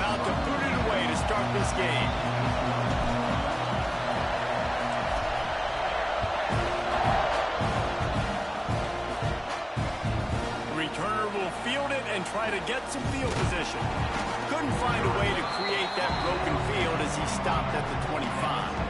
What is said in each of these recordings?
about to put it away to start this game. The returner will field it and try to get some field position. Couldn't find a way to create that broken field as he stopped at the 25.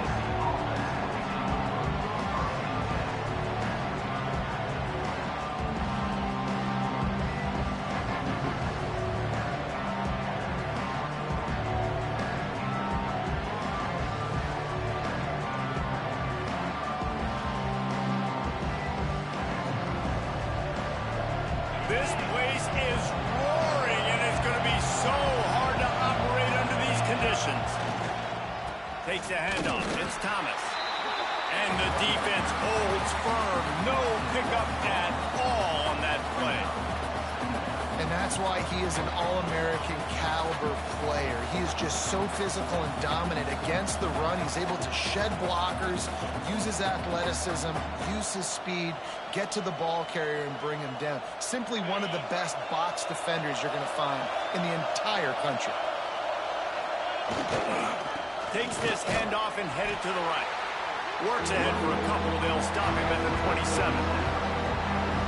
This place is roaring, and it's going to be so hard to operate under these conditions. Takes a handoff. It's Thomas. And the defense holds firm. No pickup at all on that play. And that's why he is an All-American caliber player. He is just so physical and dominant against the run. He's able to shed blockers, use his athleticism, use his speed, get to the ball carrier and bring him down. Simply one of the best box defenders you're going to find in the entire country. Takes this handoff and headed to the right. Works ahead for a couple. They'll stop him at the 27.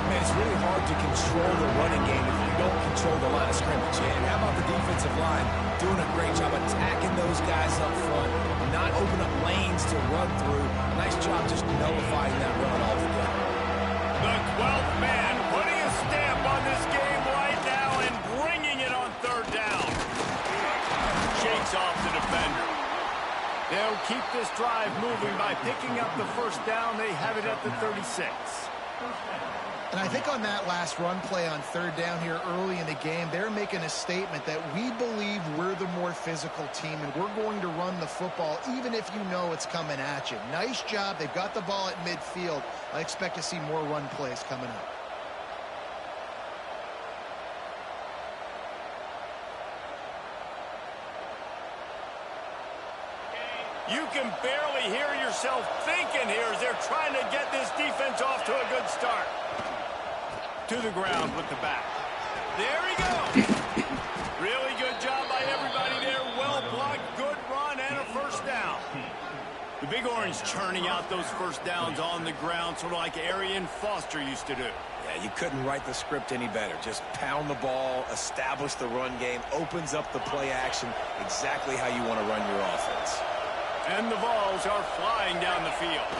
Man, it's really hard to control the running game if you don't control the line of scrimmage. And how about the defensive line doing a great job attacking those guys up front, not open up lanes to run through. Nice job just nullifying that run altogether. The 12th man putting a stamp on this game right now and bringing it on third down. Shakes off the defender. They'll keep this drive moving by picking up the first down. They have it at the 36. And I think on that last run play on third down here early in the game, they're making a statement that we believe we're the more physical team and we're going to run the football even if you know it's coming at you. Nice job. They've got the ball at midfield. I expect to see more run plays coming up. You can barely hear yourself thinking here as they're trying to get this defense off to a good start. To the ground with the back. There he goes. Really good job by everybody there. Well blocked, good run, and a first down. The Big Orange churning out those first downs on the ground, sort of like Arian Foster used to do. Yeah, you couldn't write the script any better. Just pound the ball, establish the run game, opens up the play action, exactly how you want to run your offense. And the balls are flying down the field.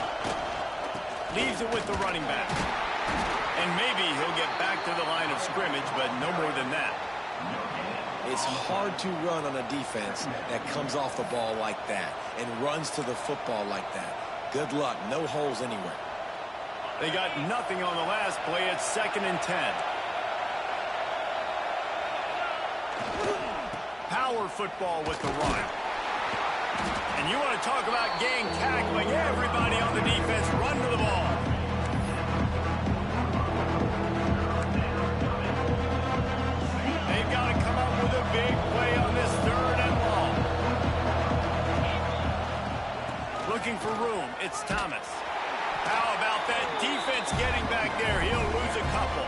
Leaves it with the running back. And maybe he'll get back to the line of scrimmage, but no more than that. It's hard to run on a defense that comes off the ball like that and runs to the football like that. Good luck. No holes anywhere. They got nothing on the last play. It's 2nd and 10. Power football with the run. And you want to talk about gang tackling. Everybody on the defense run to the ball. They've got to come up with a big play on this 3rd and long. Looking for room. It's Thomas. How about that defense getting back there? He'll lose a couple.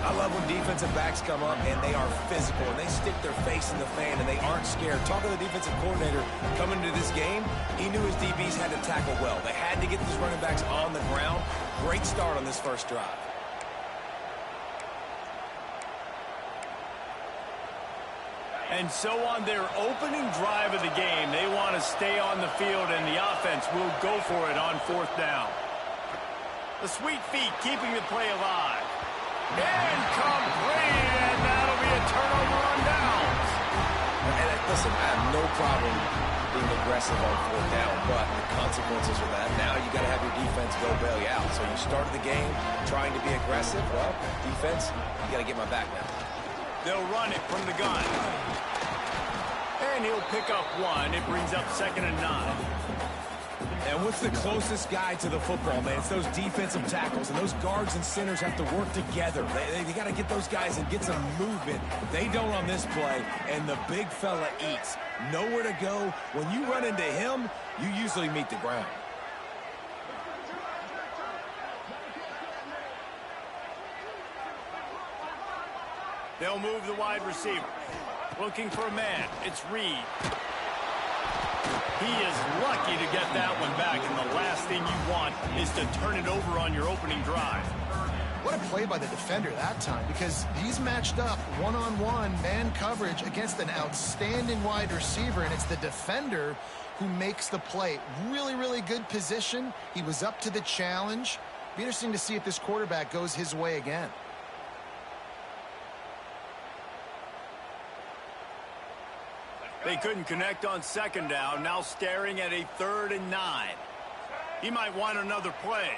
I love when defensive backs come up and they are physical and they stick their face in the fan and they aren't scared. Talking to the defensive coordinator coming into this game, he knew his DBs had to tackle well. They had to get these running backs on the ground. Great start on this first drive. And so on their opening drive of the game, they want to stay on the field and the offense will go for it on 4th down. The sweet feet keeping the play alive. Incomplete, and that'll be a turnover on downs. And listen, I have no problem being aggressive on 4th down, but the consequences of that, now you got to have your defense go bail you out. So you started the game trying to be aggressive. Well, defense, you got to get my back now. They'll run it from the gun. And he'll pick up 1. It brings up 2nd and 9. And what's the closest guy to the football, man? It's those defensive tackles, and those guards and centers have to work together. They got to get those guys and get some movement. They don't on this play, and the big fella eats. Nowhere to go. When you run into him, you usually meet the ground. They'll move the wide receiver. Looking for a man. It's Reed. He is lucky to get that one back, and the last thing you want is to turn it over on your opening drive. What a play by the defender that time, because he's matched up one-on-one man coverage against an outstanding wide receiver, and it's the defender who makes the play. Really, really good position. He was up to the challenge. Be interesting to see if this quarterback goes his way again. They couldn't connect on second down, now staring at a 3rd and 9. He might want another play.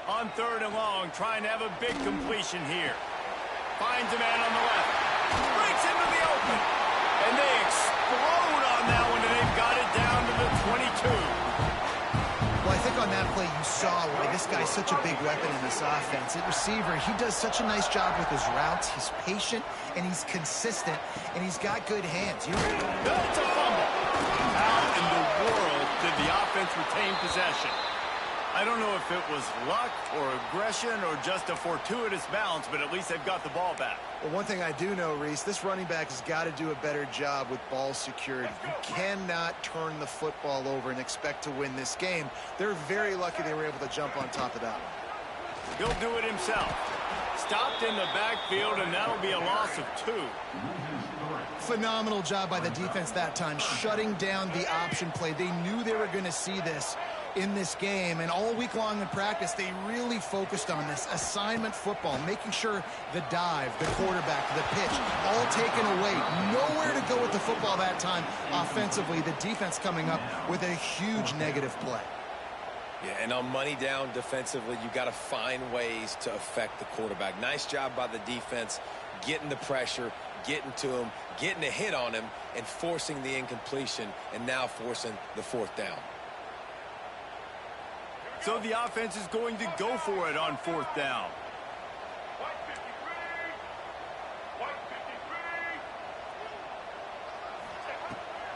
On 3rd and long, trying to have a big completion here. Finds a man on the left. Breaks into the open. And they explode on that one, and they've got it down to the 22. Well, I think on that play you saw why this guy's such a big weapon in this offense. At receiver, he does such a nice job with his routes. He's patient, and he's consistent, and he's got good hands. That's a fumble. How in the world did the offense retain possession? I don't know if it was luck or aggression or just a fortuitous bounce, but at least they've got the ball back. Well, one thing I do know, Reese, this running back has got to do a better job with ball security. You cannot turn the football over and expect to win this game. They're very lucky they were able to jump on top of that one. He'll do it himself. Stopped in the backfield, and that'll be a loss of 2. Phenomenal job by the defense that time, shutting down the option play. They knew they were going to see this in this game, and all week long in practice they really focused on this assignment football, making sure the dive, the quarterback, the pitch, all taken away. Nowhere to go with the football that time offensively. The defense coming up with a huge negative play. Yeah, and on money down defensively, you got to find ways to affect the quarterback. Nice job by the defense, getting the pressure, getting to him, getting a hit on him, and forcing the incompletion, and now forcing the 4th down. So the offense is going to go for it on 4th down.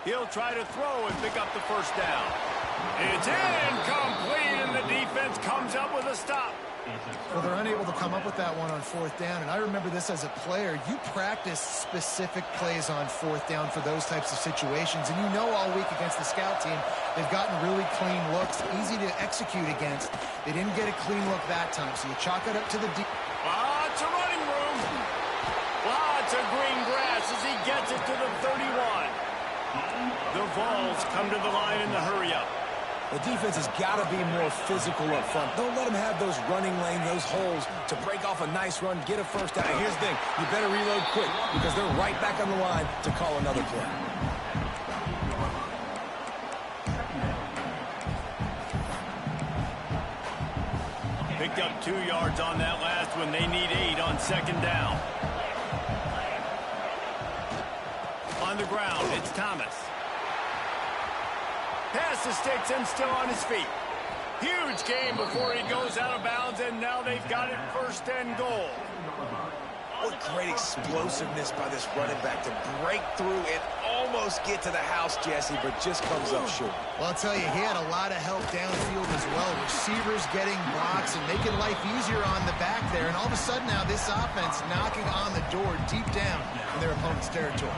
He'll try to throw and pick up the 1st down. It's incomplete, and the defense comes up with a stop. Well, they're unable to come up with that one on 4th down, and I remember this as a player. You practice specific plays on 4th down for those types of situations, and you know all week against the scout team, they've gotten really clean looks, easy to execute against. They didn't get a clean look that time, so you chalk it up to the deep. Lots of running room. Lots of green grass as he gets it to the 31. The Vols come to the line in the hurry-up. The defense has got to be more physical up front. Don't let them have those running lanes, those holes to break off a nice run, get a 1st down. And here's the thing, you better reload quick because they're right back on the line to call another play. Picked up 2 yards on that last one. They need 8 on 2nd down. On the ground, it's Thomas. Pass the sticks and still on his feet. Huge game before he goes out of bounds, and now they've got it 1st and goal. What great explosiveness by this running back to break through and almost get to the house, Jesse, but just comes up short. Well, I'll tell you, he had a lot of help downfield as well. Receivers getting blocks and making life easier on the back there, and all of a sudden now this offense knocking on the door deep down in their opponent's territory.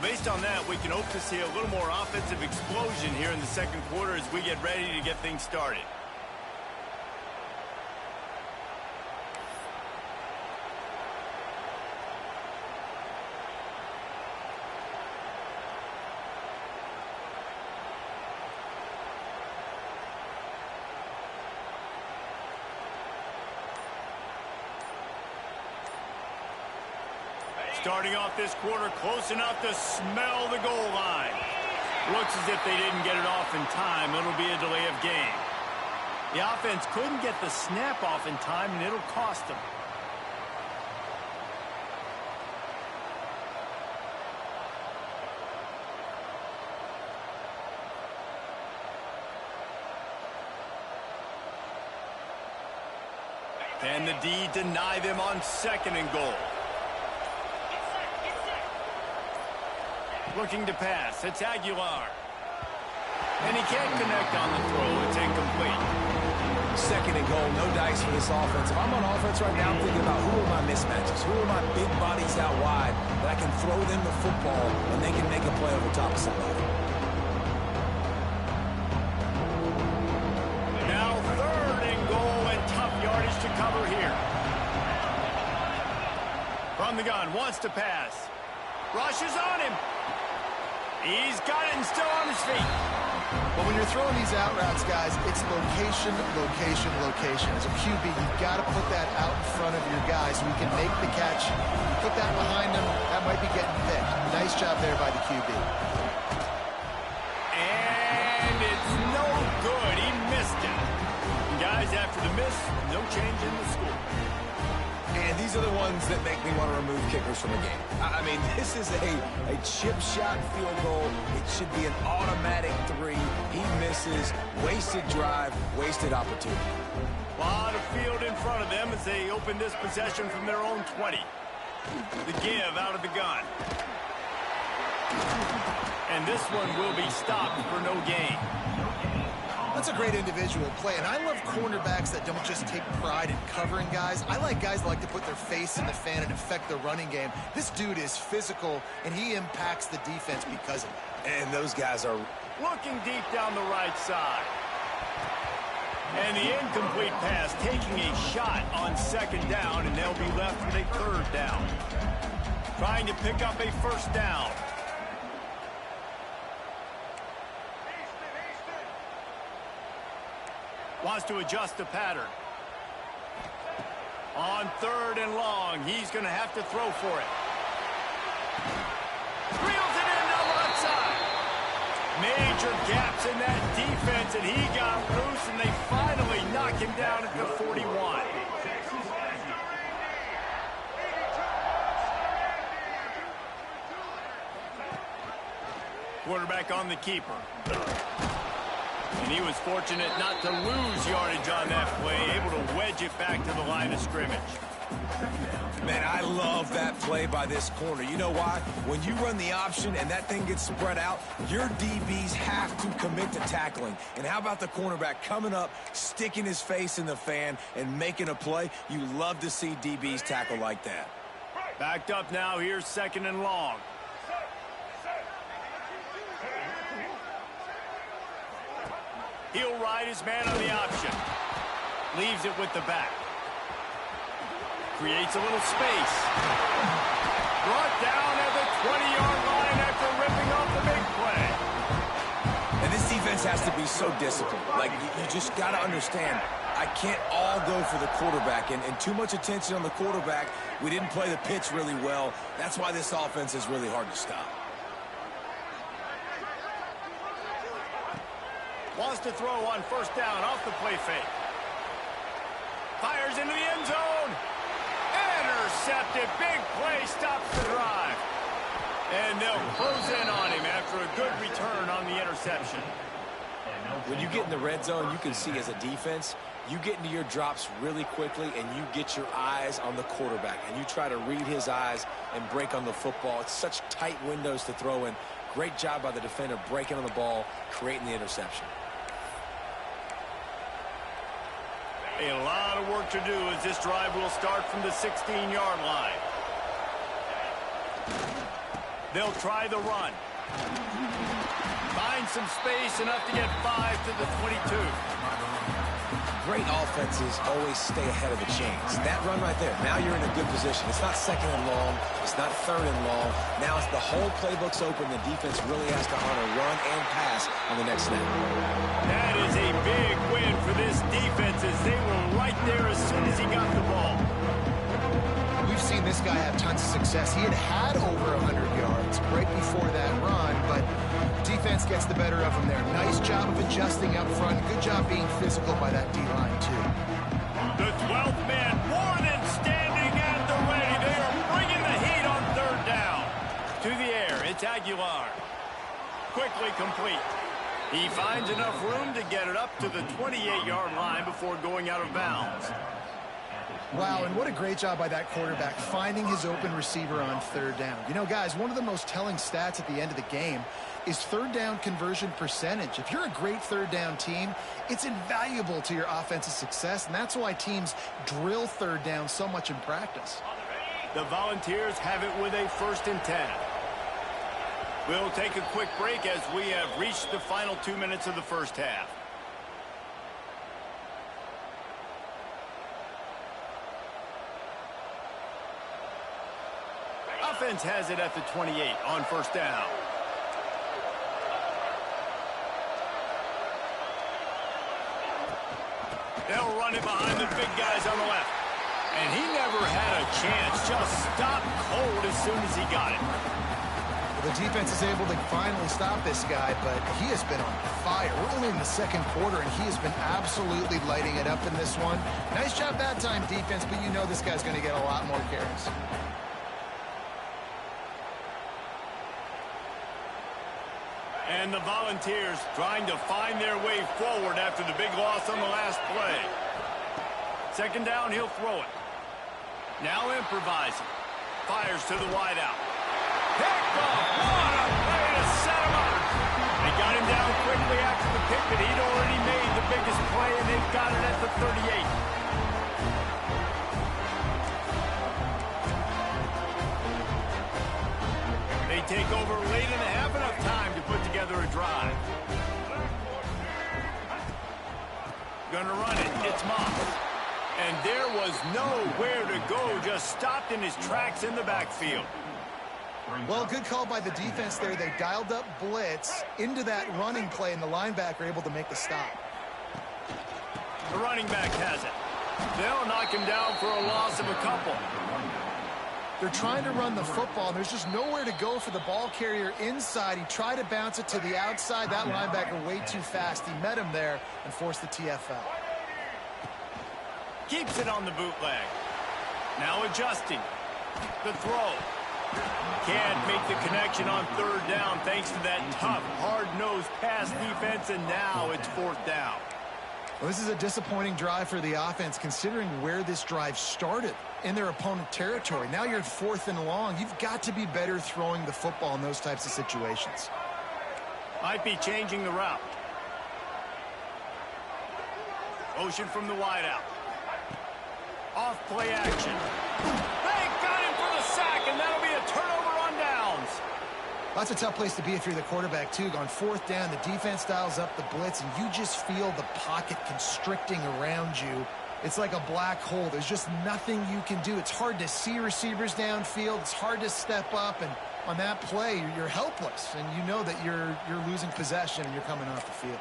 Based on that, we can hope to see a little more offensive explosion here in the 2nd quarter as we get ready to get things started. Starting off this quarter close enough to smell the goal line. Looks as if they didn't get it off in time. It'll be a delay of game. The offense couldn't get the snap off in time, and it'll cost them. Can the D deny them on 2nd and goal? Looking to pass. It's Aguilar. And he can't connect on the throw. It's incomplete. Second and goal, no dice for this offense. If I'm on offense right now, I'm thinking about who are my mismatches, who are my big bodies out wide that I can throw them the football and they can make a play over top of somebody. Now third and goal and tough yardage to cover here. From the gun, wants to pass. Rushes on him. He's got it and still on his feet. But when you're throwing these out routes, guys, it's location, location, location. As a QB, you've got to put that out in front of your guy so he can make the catch. You put that behind him, that might be getting picked. Nice job there by the QB. And it's no good. He missed it. And guys, after the miss, no change in the score. And these are the ones that make me want to remove kickers from the game. I mean, this is a chip shot field goal. It should be an automatic 3. He misses. Wasted drive, wasted opportunity. A lot of field in front of them as they open this possession from their own 20. The give out of the gun. And this one will be stopped for no gain. That's a great individual play, and I love cornerbacks that don't just take pride in covering guys. I like guys that like to put their face in the fan and affect the running game. This dude is physical, and he impacts the defense because of it. And those guys are looking deep down the right side. And the incomplete pass taking a shot on second down, and they'll be left with a third down. Trying to pick up a first down. Wants to adjust the pattern. On third and long, he's going to have to throw for it. Reels it in down the left side. Major gaps in that defense, and he got loose, and they finally knock him down at the 41. Quarterback on the keeper. And he was fortunate not to lose yardage on that play, able to wedge it back to the line of scrimmage. Man, I love that play by this corner. You know why? When you run the option and that thing gets spread out, your DBs have to commit to tackling. And how about the cornerback coming up, sticking his face in the fan, and making a play? You love to see DBs tackle like that. Backed up now, here's second and long. He'll ride his man on the option. Leaves it with the back. Creates a little space. Brought down at the 20-yard line after ripping off the big play. And this defense has to be so disciplined. Like, you just got to understand, I can't all go for the quarterback. And too much attention on the quarterback. We didn't play the pitch really well. That's why this offense is really hard to stop. Wants to throw on first down off the play fake. Fires into the end zone. Intercepted. Big play stops the drive. And they'll close in on him after a good return on the interception. When you get in the red zone, you can see as a defense, you get into your drops really quickly and you get your eyes on the quarterback. And you try to read his eyes and break on the football. It's such tight windows to throw in. Great job by the defender breaking on the ball, creating the interception. A lot of work to do as this drive will start from the 16-yard line. They'll try the run. Find some space, enough to get 5 to the 22. Great offenses always stay ahead of the chains. That run right there, now you're in a good position. It's not second and long. It's not third and long. Now it's the whole playbook's open. The defense really has to honor run and pass on the next snap. That is a big win for this defense as they were right there as soon as he got the ball. We've seen this guy have tons of success. He had over 100 yards right before that run, but defense gets the better of him there. Nice job of adjusting up front. Good job being physical by that D-line, too. The 12th man more than standing at the ready. They are bringing the heat on third down. To the air, it's Aguilar. Quickly complete. He finds enough room to get it up to the 28-yard line before going out of bounds. Wow, and what a great job by that quarterback finding his open receiver on third down. You know, guys, one of the most telling stats at the end of the game is third down conversion percentage. If you're a great third down team, it's invaluable to your offensive success, and that's why teams drill third down so much in practice. The Volunteers have it with a 1st and 10. We'll take a quick break as we have reached the final 2 minutes of the first half. Offense has it at the 28 on 1st down. They'll run it behind the big guys on the left. And he never had a chance. Just stopped cold as soon as he got it. Well, the defense is able to finally stop this guy, but he has been on fire. We're only in the second quarter, and he has been absolutely lighting it up in this one. Nice job that time, defense, but you know this guy's going to get a lot more carries. And the Volunteers trying to find their way forward after the big loss on the last play. 2nd down, he'll throw it. Now improvising. Fires to the wideout. Picked off. What a play to set him up. They got him down quickly after the pick, but he'd already made the biggest play, and they've got it at the 38. They take over late in the half, enough time to put together a drive. Gonna run it. It's Moss. And there was nowhere to go, just stopped in his tracks in the backfield. Well, good call by the defense there. They dialed up blitz into that running play, and the linebacker able to make the stop. The running back has it. They'll knock him down for a loss of a couple. They're trying to run the football, and there's just nowhere to go for the ball carrier inside. He tried to bounce it to the outside. That linebacker way too fast. He met him there and forced the TFL. Keeps it on the bootleg. Now adjusting. The throw. Can't make the connection on 3rd down thanks to that tough, hard-nosed pass defense, and now it's 4th down. Well, this is a disappointing drive for the offense considering where this drive started in their opponent territory. Now you're at 4th and long. You've got to be better throwing the football in those types of situations. Might be changing the route. Motion from the wideout. Off play action. They got him for the sack, and that'll be a turnover on downs. That's a tough place to be if you're the quarterback, too. On 4th down, the defense dials up the blitz, and you just feel the pocket constricting around you. It's like a black hole. There's just nothing you can do. It's hard to see receivers downfield. It's hard to step up, and on that play, you're helpless, and you know that you're losing possession and you're coming off the field.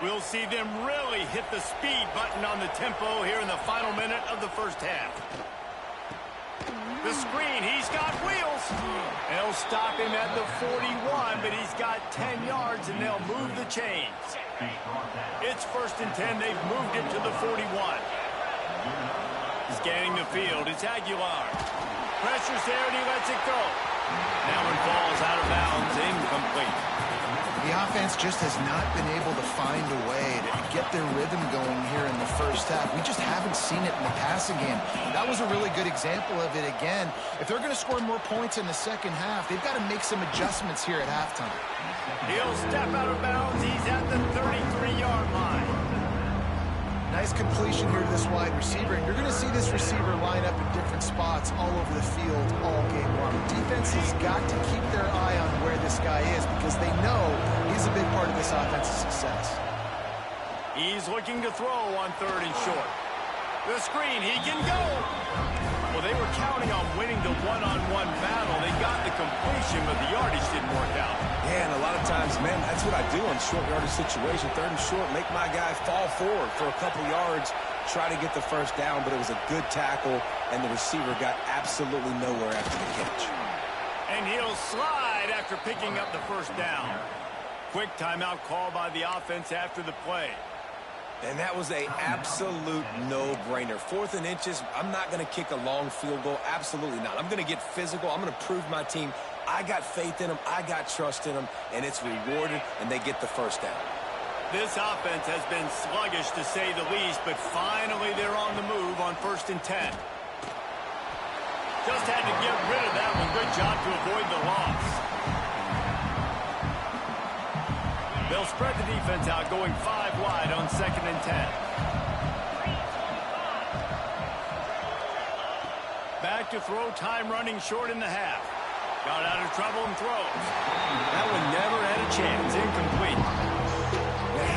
We'll see them really hit the speed button on the tempo here in the final minute of the first half. The screen, he's got wheels. They'll stop him at the 41, but he's got 10 yards, and they'll move the chains. It's 1st and 10. They've moved it to the 41. Scanning the field, it's Aguilar. Pressure's there, and he lets it go. That one falls out of bounds, incomplete. The offense just has not been able to find a way to get their rhythm going here in the first half. We just haven't seen it in the passing game. That was a really good example of it again. If they're going to score more points in the second half, they've got to make some adjustments here at halftime. He'll step out of bounds. He's at the 33-yard line. Nice completion here to this wide receiver, and you're going to see this receiver line up in different spots all over the field all game long. The defense has got to keep their eye on where this guy is because they know he's a big part of this offense's success. He's looking to throw on 3rd and short. The screen, he can go. Well, they were counting on winning the one-on-one battle. They got the completion, but the yardage didn't work out. Yeah, and a lot of times, man, that's what I do in short yardage situation. 3rd and short, make my guy fall forward for a couple yards, try to get the first down, but it was a good tackle, and the receiver got absolutely nowhere after the catch. And he'll slide after picking up the first down. Quick timeout call by the offense after the play. And that was an absolute no-brainer. 4th and inches, I'm not going to kick a long field goal. Absolutely not. I'm going to get physical. I'm going to prove my team. I got faith in them. I got trust in them. And it's rewarded, and they get the first down. This offense has been sluggish, to say the least, but finally they're on the move on 1st and 10. Just had to get rid of that one. Good job to avoid the loss. They'll spread the defense out, going 5 wide on 2nd and 10. Back to throw, time running short in the half. Got out of trouble and throws. That one never had a chance. Incomplete.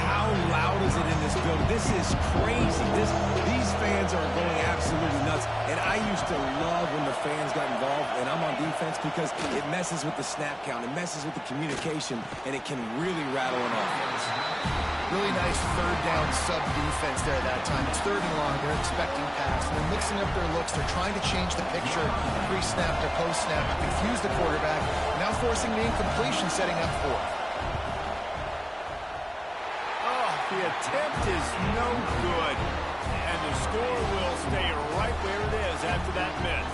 How loud is it in this building? This is crazy. These fans are going absolutely nuts. And I used to love when the fans got involved, and I'm on defense, because it messes with the snap count. It messes with the communication, and it can really rattle an offense. Really nice third down sub defense there that time. It's 3rd and long. They're expecting pass. And they're mixing up their looks. They're trying to change the picture pre-snap to post-snap to confuse the quarterback. Now forcing the incompletion, setting up 4th. The attempt is no good, and the score will stay right where it is after that miss.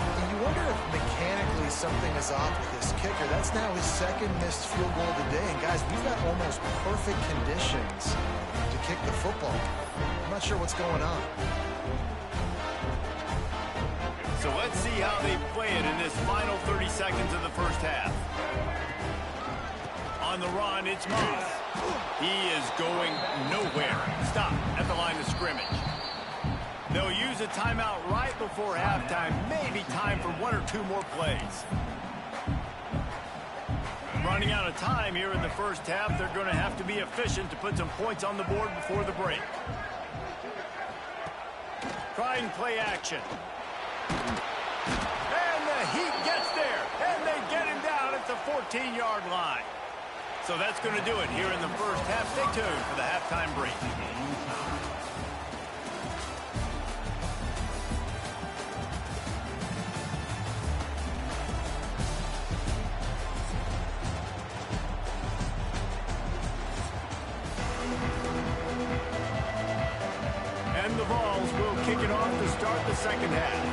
And you wonder if mechanically something is off with this kicker. That's now his 2nd missed field goal of the day. And guys, we've got almost perfect conditions to kick the football. I'm not sure what's going on. So let's see how they play it in this final 30 seconds of the first half. On the run, it's Moss. He is going nowhere. Stop at the line of scrimmage. They'll use a timeout right before halftime. Maybe time for 1 or 2 more plays. Running out of time here in the first half. They're going to have to be efficient to put some points on the board before the break. Trying play action. And the Heat gets there. And they get him down at the 14-yard line. So that's going to do it here in the first half. Stay tuned for the halftime break. And the Vols will kick it off to start the second half.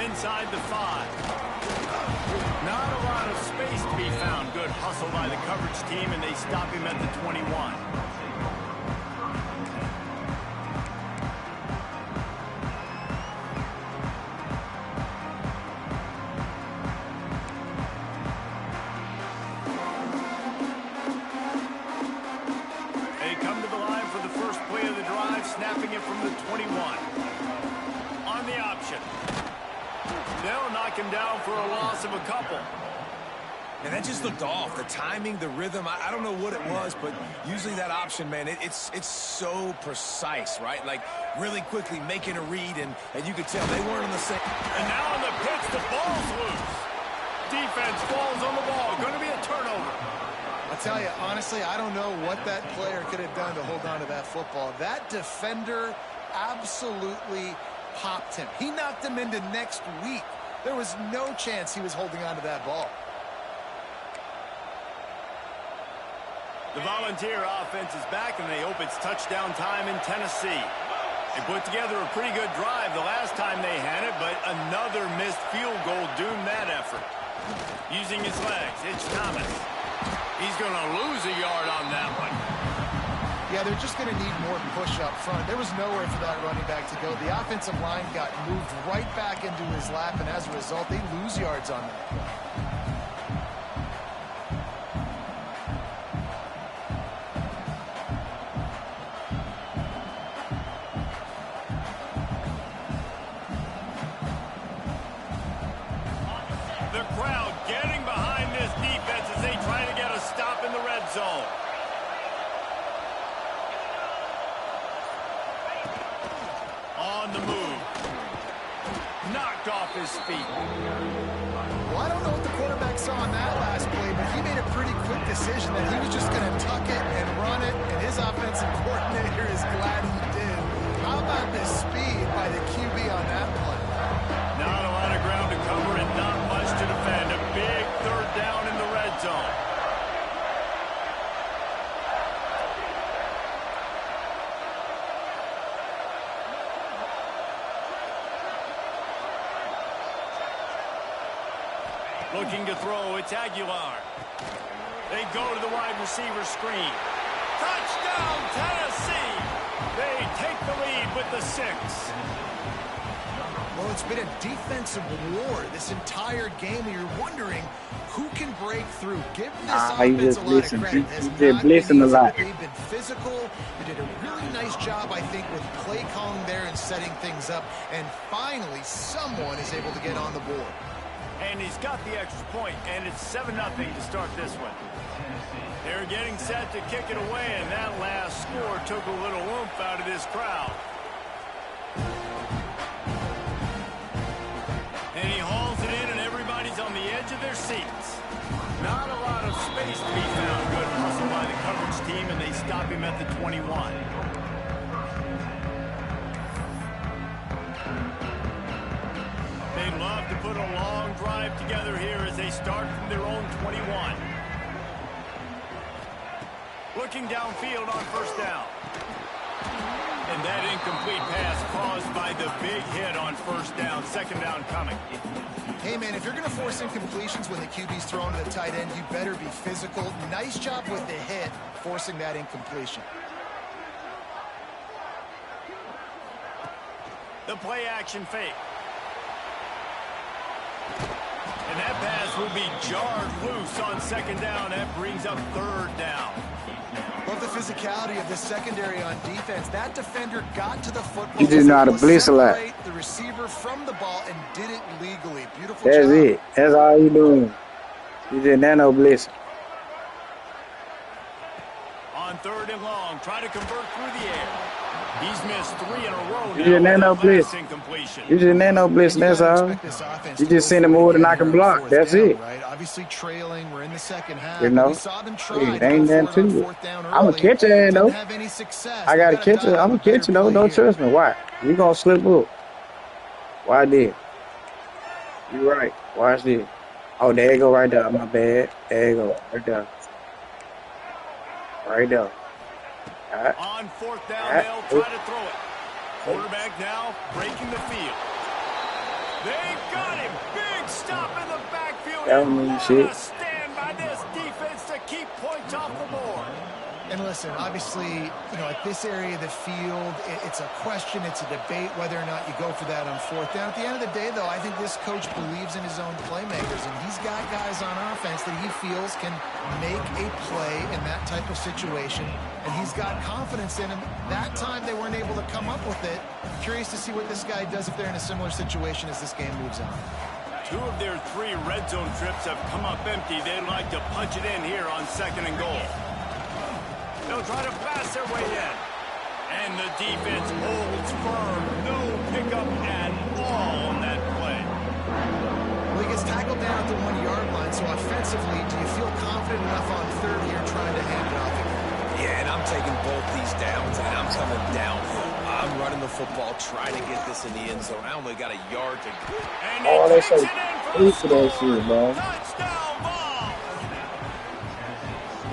Inside the 5. Not a lot of space to be found. Good hustle by the coverage team, and they stop him at the 21. They come to the line for the first play of the drive, snapping it from the 21. On the option. They'll knock him down for a loss of a couple. And that just looked off. The timing, the rhythm, I don't know what it was, but usually that option, man, it's so precise, right? Like, really quickly making a read, and you could tell they weren't on the same. And now on the pitch, the ball's loose. Defense falls on the ball. Going to be a turnover. I'll tell you, honestly, I don't know what that player could have done to hold on to that football. That defender absolutely popped him. He knocked him into next week. There was no chance he was holding on to that ball. The Volunteer offense is back, and they hope it's touchdown time in Tennessee. They put together a pretty good drive the last time they had it, but another missed field goal doomed that effort. Using his legs, it's Thomas. He's going to lose a yard on that one. Yeah, they're just going to need more push up front. There was nowhere for that running back to go. The offensive line got moved right back into his lap, and as a result, they lose yards on that play. The crowd getting behind this defense as they try to get a stop in the red zone. On the move. Knocked off his feet. Well, I don't know what the quarterback saw on that last play, but he made a pretty quick decision that he was just going to tuck it and run it, and his offensive coordinator is glad he did. How about the speed by the QB on that play? Not a lot of ground to cover and not much to defend. A big third down in the red zone. Looking to throw, it's Aguilar. They go to the wide receiver screen. Touchdown, Tennessee! They take the lead with the 6. Well, it's been a defensive war this entire game. You're wondering who can break through. Give this offense a lot of credit. It has not been easy, but they've been physical. They did a really nice job, I think, with play calling there and setting things up. And finally, someone is able to get on the board. And he's got the extra point, and it's 7-0 to start this one. They're getting set to kick it away, and that last score took a little oomph out of this crowd. And he hauls it in, and everybody's on the edge of their seats. Not a lot of space to be found. Good hustle by the coverage team, and they stop him at the 21. They'd love to put a long drive together here as they start from their own 21. Looking downfield on first down. And that incomplete pass caused by the big hit on first down. Second down coming. Hey, man, if you're going to force incompletions when the QB's thrown to the tight end, you better be physical. Nice job with the hit, forcing that incompletion. The play action fake. And that pass will be jarred loose on second down. That brings up third down. Love the physicality of the secondary on defense. That defender got to the football. You just know how to blitz a lot. The receiver from the ball and did it legally. Beautiful That's job. it. That's all you doing. You just nano blitz. On third and long, try to convert through the air. He's missed 3 in a row now. You just nano blitz. You just nano blitz. That's all. You just send him over to knock and block. That's it. Right? Obviously trailing. We're in the second half. You know, we saw them try it ain't that too. I'm a catcher, though. I got a catcher. I'm a catcher, though. Don't trust me. Why? You gonna slip up? Why did? You right. Watch this. Oh, there you go, right there. My bad. There you go, right there. Right there. Right. On fourth down, they'll try to throw it. Quarterback now breaking the field. They've got him. Big stop in the backfield. That don't mean shit. Stand by this defense to keep points off the board. And listen, obviously, you know, at this area of the field, it's a question, it's a debate whether or not you go for that on fourth down. At the end of the day, though, I think this coach believes in his own playmakers, and he's got guys on offense that he feels can make a play in that type of situation, and he's got confidence in him. That time they weren't able to come up with it. Curious to see what this guy does if they're in a similar situation as this game moves on. 2 of their 3 red zone trips have come up empty. They'd like to punch it in here on second and goal. They'll try to pass their way in. And the defense holds firm. No pickup at all on that play. Well, he gets tackled down at the 1-yard line, so offensively, do you feel confident enough on third here trying to hand it off again? Yeah, and I'm taking both these downs, and I'm coming downhill. I'm running the football, trying to get this in the end zone. I only got a yard to go. And they say please for that shit, bro. Touchdown ball.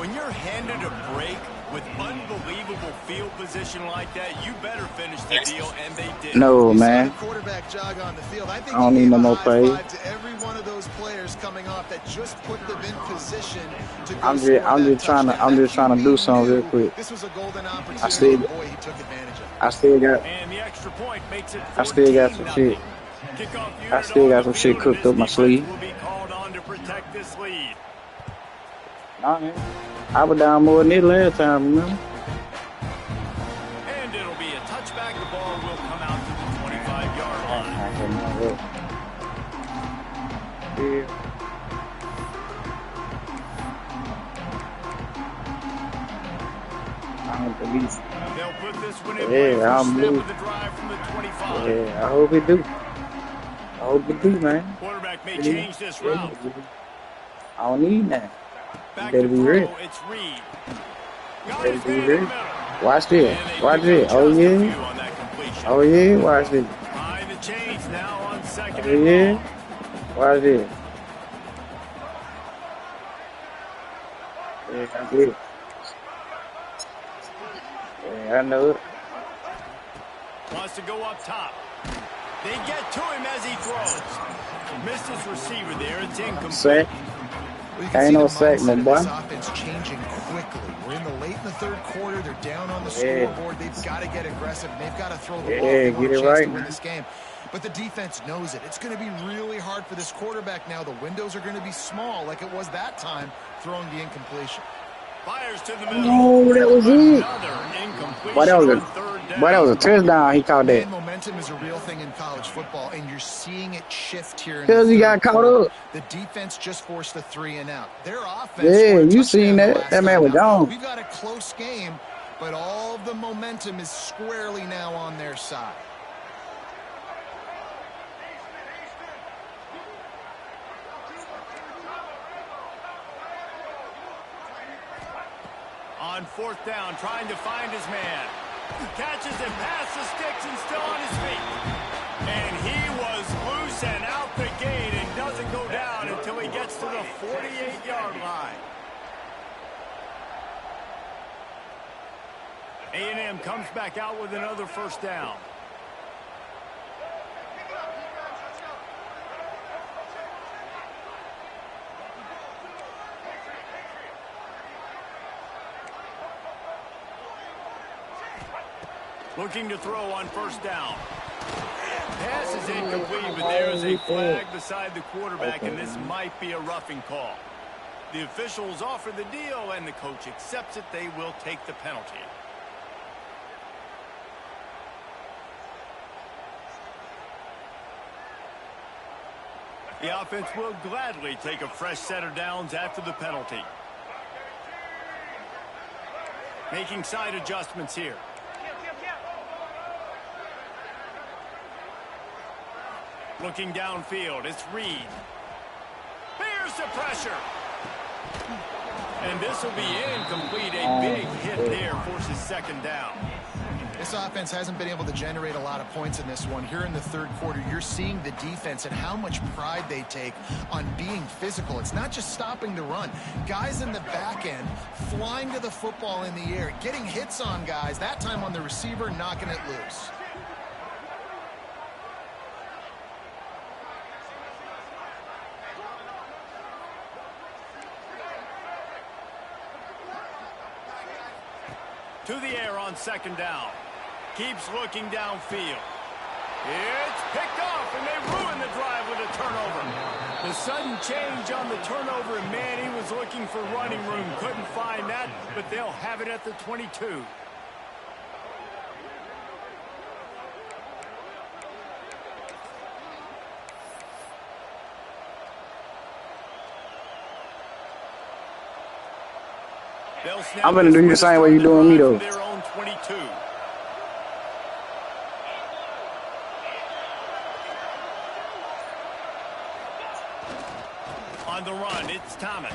When you're handed a break with unbelievable field position like that, you better finish the deal, and they did. No, man. Quarterback jog on the field. I think I don't need no more praise. to every one of those players coming off that just put them in position to go I'm just trying to do something real quick. This was a golden opportunity. I still boy, he took advantage of it. I still got some shit. I still got some shit cooked up my sleeve. Nah, man. I was down more than this last time, remember? And it'll be a touchback. The ball will come out to the 25-yard line. Yeah. I'm police. They'll put this one in play for I'm step of the drive from the 25. Yeah, I hope it do. I hope it do, man. Quarterback may change this route. I don't need that. Back You better be ready. It's Reed. Better be ready. Watch this. Watch this. Oh, yeah. Oh, yeah. Watch this. Behind the chains now on second Oh, yeah. and Watch this. Yeah, I did it. Yeah, I know it. wants to go up top. They get to him as he throws. Missed his receiver there. It's incomplete. Sack. Well, Ain't no sack, my boy. this offense changing quickly. We're in the late in the third quarter. They're down on the scoreboard. They've got to get aggressive. They've got to throw the ball. They want a chance to win this game. But the defense knows it. It's going to be really hard for this quarterback now. The windows are going to be small like it was that time throwing the incompletion. Fires to the middle. Oh, that was it. Another incompletion. Boy, that was a touchdown. He caught that. Momentum is a real thing in college football, and you're seeing it shift here. Because he got caught up. The defense just forced a 3-and-out. Their offense. Yeah, you seen that? That man was gone. We've got a close game, but all of the momentum is squarely now on their side. On fourth down, trying to find his man. Catches him past the sticks and still on his feet. And he was loose and out the gate and doesn't go down until he gets to the 48-yard line. A&M comes back out with another first down. Looking to throw on first down. Pass is incomplete, but there is a flag beside the quarterback, and this might be a roughing call. The officials offer the deal, and the coach accepts it. They will take the penalty. The offense will gladly take a fresh set of downs after the penalty. Making side adjustments here. Looking downfield, it's Reed. Bears the pressure. And this will be incomplete. A big hit there forces second down. This offense hasn't been able to generate a lot of points in this one. Here in the third quarter, you're seeing the defense and how much pride they take on being physical. It's not just stopping the run. Guys in the back end flying to the football in the air, getting hits on guys, that time on the receiver, knocking it loose. To the air on second down. Keeps looking downfield. It's picked off, and they ruin the drive with a turnover. The sudden change on the turnover, and man, he was looking for running room. Couldn't find that, but they'll have it at the 22. I'm going to do you the same way you're doing me, though. Their own 22. On the run, it's Thomas.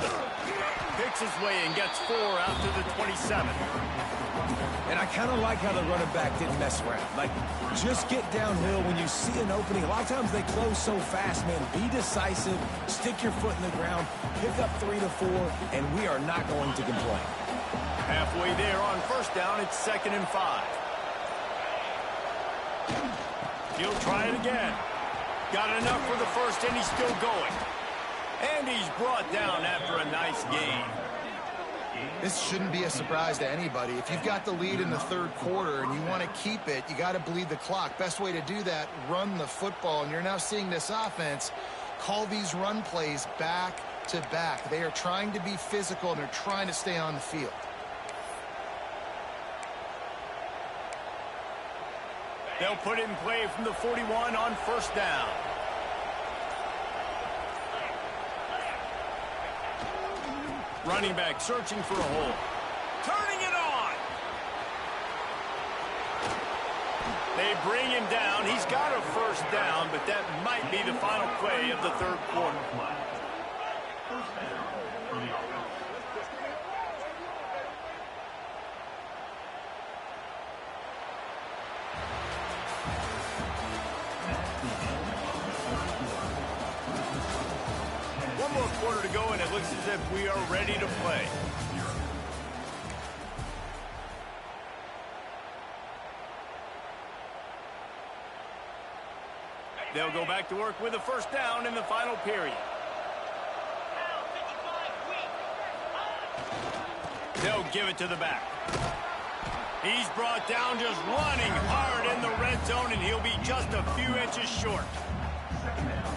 Picks his way and gets 4 out to the 27. And I kind of like how the running back didn't mess around. Like, just get downhill when you see an opening. A lot of times they close so fast, man. Be decisive, stick your foot in the ground, pick up 3 to 4, and we are not going to complain. Halfway there on first down, it's 2nd and 5. He'll try it again. Got enough for the first, and he's still going. And he's brought down after a nice gain. This shouldn't be a surprise to anybody. If you've got the lead in the third quarter and you want to keep it, you got to bleed the clock. Best way to do that, run the football. And you're now seeing this offense call these run plays back to back. They are trying to be physical, and they're trying to stay on the field. They'll put it in play from the 41 on first down. Running back searching for a hole. Turning it on. They bring him down. He's got a first down, but that might be the final play of the third quarter. One more quarter to go, and it looks as if we are ready to play. They'll go back to work with a first down in the final period. They'll give it to the back. He's brought down just running hard in the red zone, and he'll be just a few inches short.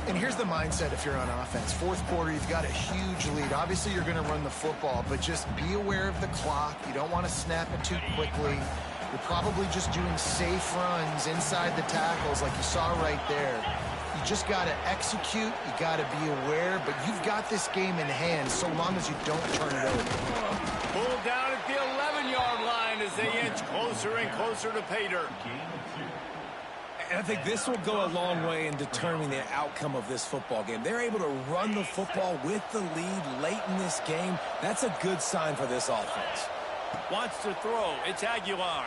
And here's the mindset if you're on offense. Fourth quarter, you've got a huge lead. Obviously, you're going to run the football, but just be aware of the clock. You don't want to snap it too quickly. You're probably just doing safe runs inside the tackles like you saw right there. You just got to execute. You got to be aware, but you've got this game in hand so long as you don't turn it over. Pulled down at the 11-yard line as they inch closer and closer to pay dirt. And I think this will go a long way in determining the outcome of this football game. They're able to run the football with the lead late in this game. That's a good sign for this offense. Wants to throw. It's Aguilar.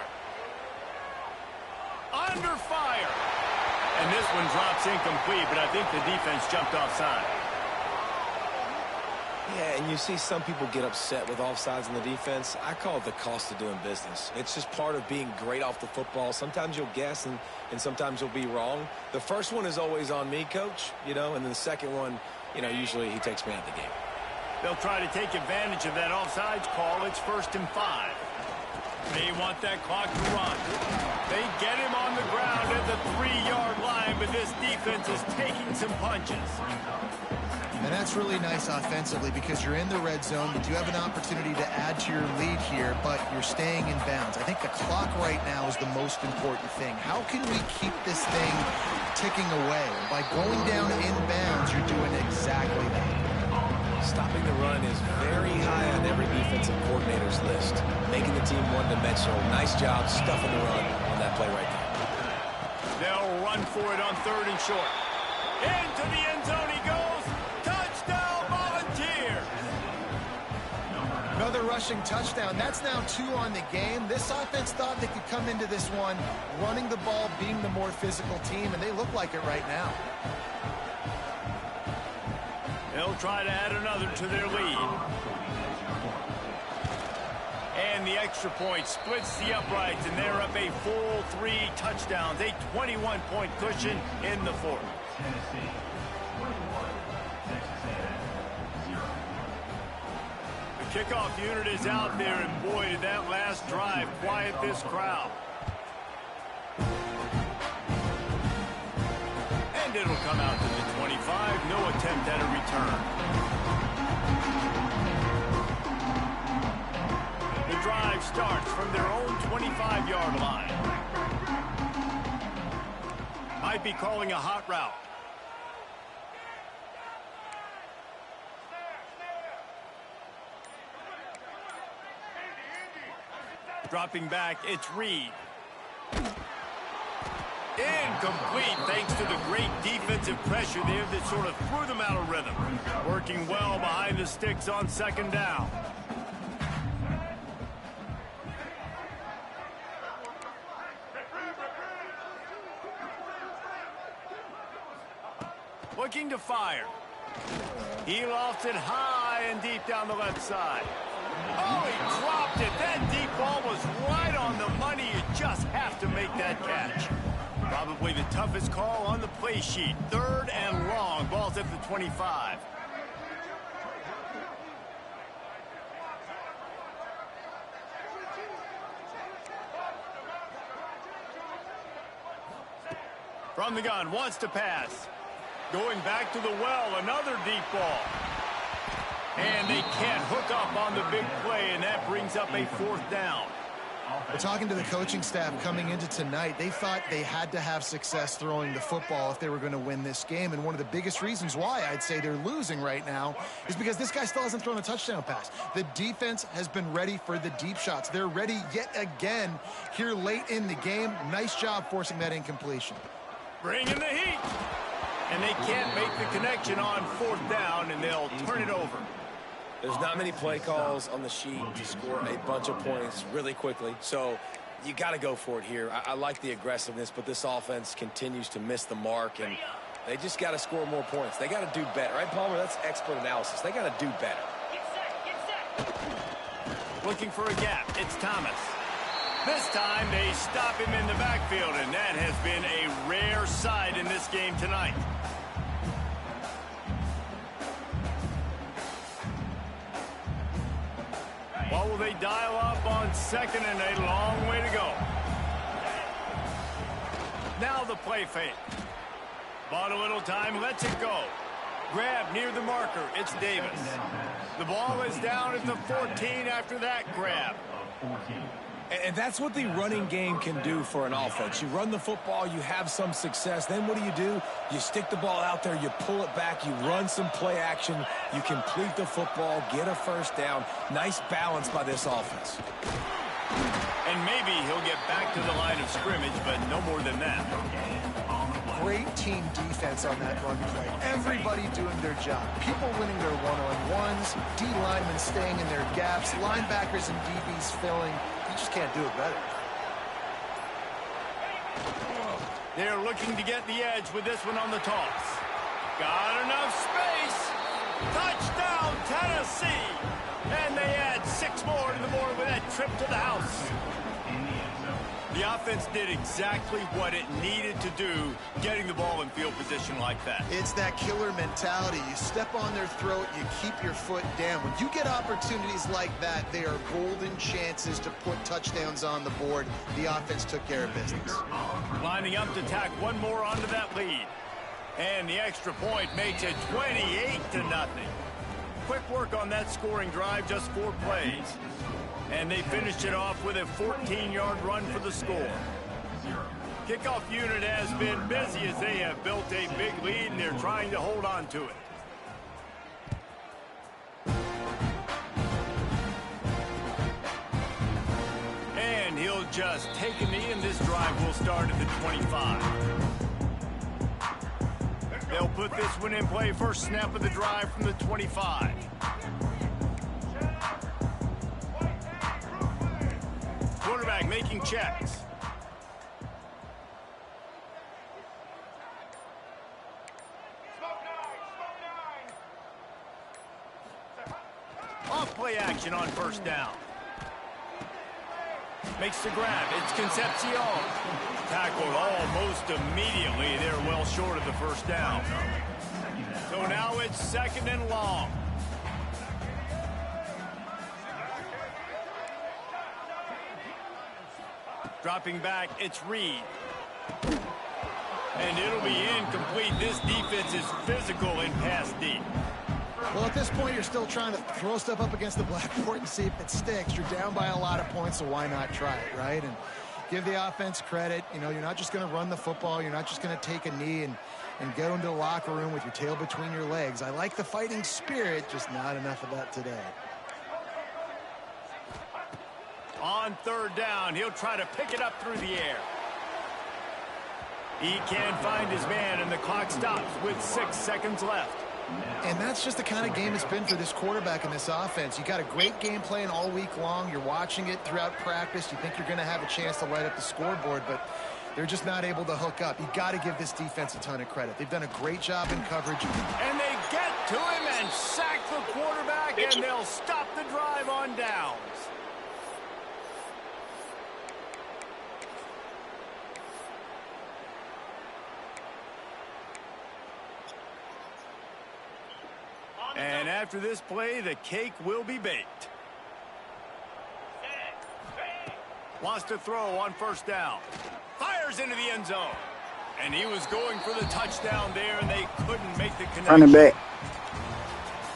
Under fire. And this one drops incomplete, but I think the defense jumped offside. Yeah, and you see some people get upset with offsides in the defense. I call it the cost of doing business. It's just part of being great off the football. Sometimes you'll guess and sometimes you'll be wrong. The first one is always on me, Coach, and then the second one, usually he takes me out of the game. They'll try to take advantage of that offsides call. It's 1st and 5. They want that clock to run. They get him on the ground at the 3-yard line, but this defense is taking some punches. And that's really nice offensively because you're in the red zone. You do have an opportunity to add to your lead here, but you're staying in bounds. I think the clock right now is the most important thing. How can we keep this thing ticking away? By going down in bounds, you're doing exactly that. Stopping the run is very high on every defensive coordinator's list. Making the team one-dimensional. Nice job stuffing the run on that play right there. They'll run for it on 3rd and short. Into the end zone he goes. Touchdown, Volunteers! Another rushing touchdown. That's now 2 on the game. This offense thought they could come into this one running the ball, being the more physical team, and they look like it right now. They'll try to add another to their lead. And the extra point splits the uprights, and they're up a full 3 touchdowns, a 21-point cushion in the 4th. The kickoff unit is out there, and boy, did that last drive quiet this crowd. And it'll come out to the 25. No attempt at a return. The drive starts from their own 25-yard line. Might be calling a hot route. Dropping back, it's Reed. Incomplete thanks to the great defensive pressure there that sort of threw them out of rhythm. Working well behind the sticks on 2nd down. Looking to fire. He lofts it high and deep down the left side. Oh, he dropped it. That deep ball was right on the money. You just have to make that catch. Probably the toughest call on the play sheet. 3rd and long. Ball's at the 25. From the gun, wants to pass. Going back to the well, another deep ball. And they can't hook up on the big play, and that brings up a 4th down. We're talking to the coaching staff coming into tonight. They thought they had to have success throwing the football if they were going to win this game. And one of the biggest reasons why I'd say they're losing right now is because this guy still hasn't thrown a touchdown pass. The defense has been ready for the deep shots. They're ready yet again here late in the game. Nice job forcing that incompletion. Bringing the heat. And they can't make the connection on 4th down, and they'll turn it over. There's not many play calls on the sheet to score a bunch of points really quickly, so you got to go for it here. I like the aggressiveness, but this offense continues to miss the mark, and they just got to score more points. They got to do better, right, Palmer? That's expert analysis. They got to do better. Looking for a gap. It's Thomas. This time they stop him in the backfield, and that has been a rare sight in this game tonight. What will they dial up on 2nd and a long way to go? Now the play fake. Bought a little time, lets it go. Grab near the marker, it's Davis. The ball is down at the 14 after that grab. And that's what the running game can do for an offense. You run the football, you have some success. Then what do? You stick the ball out there, you pull it back, you run some play action, you complete the football, get a first down. Nice balance by this offense. And maybe he'll get back to the line of scrimmage, but no more than that. Great team defense on that run play. Everybody doing their job. People winning their one-on-ones, D linemen staying in their gaps, linebackers and DBs filling. You just can't do it better. They're looking to get the edge with this one on the toss. Got enough space. Touchdown, Tennessee. And they add 6 more to the board with that trip to the house. The offense did exactly what it needed to do, getting the ball in field position like that. It's that killer mentality. You step on their throat, you keep your foot down. When you get opportunities like that, they are golden chances to put touchdowns on the board. The offense took care of business. Lining up to tack one more onto that lead. And the extra point makes it 28-0. Quick work on that scoring drive, just 4 plays. And they finished it off with a 14-yard run for the score. Kickoff unit has been busy as they have built a big lead, and they're trying to hold on to it. And he'll just take a knee, and this drive will start at the 25. They'll put this one in play, first snap of the drive from the 25. Quarterback making checks. Off play action on first down. Makes the grab. It's Concepcion. Tackled almost immediately. They're well short of the first down. So now it's 2nd and long. Dropping back, it's Reed. And it'll be incomplete. This defense is physical in pass deep. Well, at this point, you're still trying to throw stuff up against the blackboard and see if it sticks. You're down by a lot of points, so why not try it, right? And give the offense credit. You know, you're not just going to run the football. You're not just going to take a knee and go into the locker room with your tail between your legs. I like the fighting spirit, just not enough of that today. On 3rd down, he'll try to pick it up through the air. He can't find his man, and the clock stops with 6 seconds left. And that's just the kind of game it's been for this quarterback and this offense. You got a great game plan all week long. You're watching it throughout practice. You think you're going to have a chance to light up the scoreboard, but they're just not able to hook up. You got to give this defense a ton of credit. They've done a great job in coverage. And they get to him and sack the quarterback, and they'll stop the drive on downs. And after this play, the cake will be baked. Wants to throw on first down. Fires into the end zone. And he was going for the touchdown there, and they couldn't make the connection. Running back.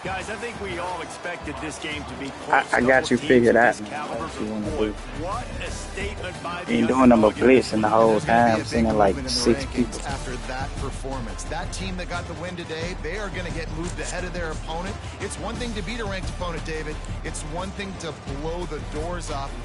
Guys, I think we all expected this game to be close. I got you figured out. What a statement by the ain't doing number blitzing the whole time. I'm seeing like 6 people. After that performance, that team that got the win today, they are going to get moved ahead of their opponent. It's one thing to beat a ranked opponent, David. It's one thing to blow the doors off of them.